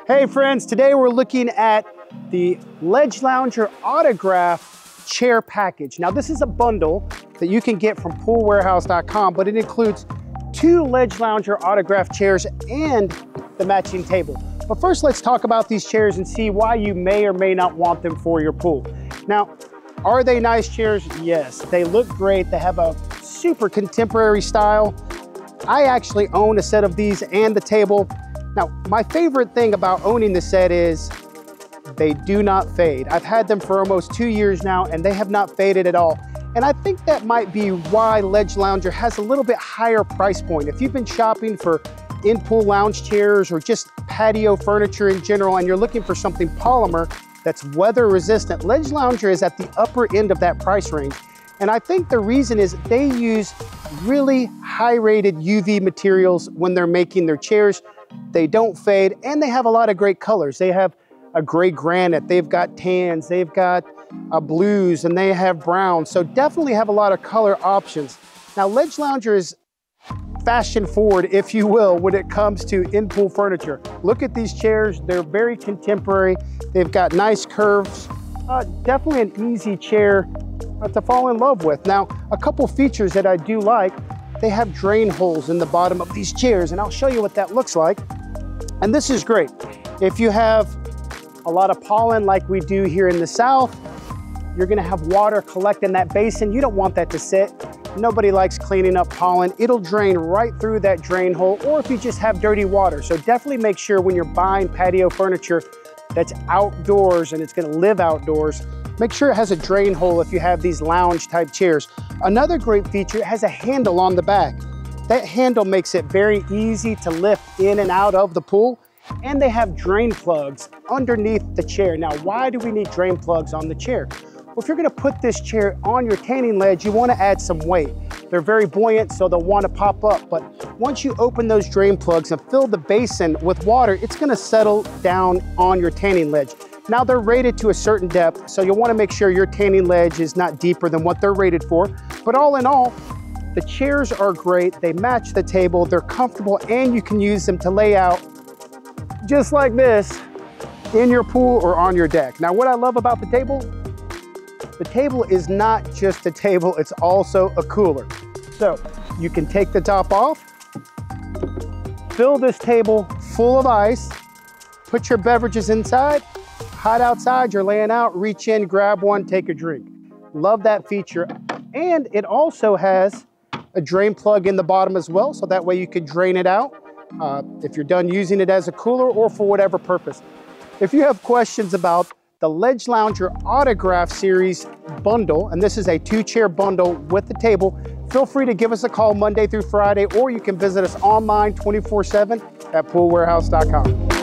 Hey friends, today we're looking at the Ledge Lounger Autograph Chair Package. Now this is a bundle that you can get from poolwarehouse.com, but it includes 2 Ledge Lounger Autograph chairs and the matching table. But first let's talk about these chairs and see why you may or may not want them for your pool. Now, are they nice chairs? Yes, they look great. They have a super contemporary style. I actually own a set of these and the table. Now, my favorite thing about owning the set is they do not fade. I've had them for almost 2 years now and they have not faded at all. And I think that might be why Ledge Lounger has a little bit higher price point. If you've been shopping for in-pool lounge chairs or just patio furniture in general and you're looking for something polymer that's weather resistant, Ledge Lounger is at the upper end of that price range. And I think the reason is they use really high-rated UV materials when they're making their chairs. They don't fade, and they have a lot of great colors. They have a gray granite, they've got tans, they've got blues, and they have browns. So definitely have a lot of color options. Now, Ledge Lounger is fashion forward, if you will, when it comes to in-pool furniture. Look at these chairs, they're very contemporary. They've got nice curves, definitely an easy chair to fall in love with. Now, a couple features that I do like, they have drain holes in the bottom of these chairs, and I'll show you what that looks like. And this is great. If you have a lot of pollen like we do here in the South, you're gonna have water collect in that basin. You don't want that to sit. Nobody likes cleaning up pollen. It'll drain right through that drain hole, or if you just have dirty water. So definitely make sure when you're buying patio furniture that's outdoors and it's gonna live outdoors, make sure it has a drain hole if you have these lounge type chairs. Another great feature, it has a handle on the back. That handle makes it very easy to lift in and out of the pool. And they have drain plugs underneath the chair. Now, why do we need drain plugs on the chair? Well, if you're gonna put this chair on your tanning ledge, you wanna add some weight. They're very buoyant, so they'll wanna pop up. But once you open those drain plugs and fill the basin with water, it's gonna settle down on your tanning ledge. Now they're rated to a certain depth, so you'll wanna make sure your tanning ledge is not deeper than what they're rated for. But all in all, the chairs are great. They match the table, they're comfortable, and you can use them to lay out just like this in your pool or on your deck. Now, what I love about the table is not just a table, it's also a cooler. So you can take the top off, fill this table full of ice, put your beverages inside. Hot outside, you're laying out, reach in, grab one, take a drink. Love that feature. And it also has a drain plug in the bottom as well, so that way you could drain it out if you're done using it as a cooler or for whatever purpose. If you have questions about the Ledge Lounger Autograph Series bundle, and this is a 2-chair bundle with the table, feel free to give us a call Monday through Friday, or you can visit us online 24/7 at poolwarehouse.com.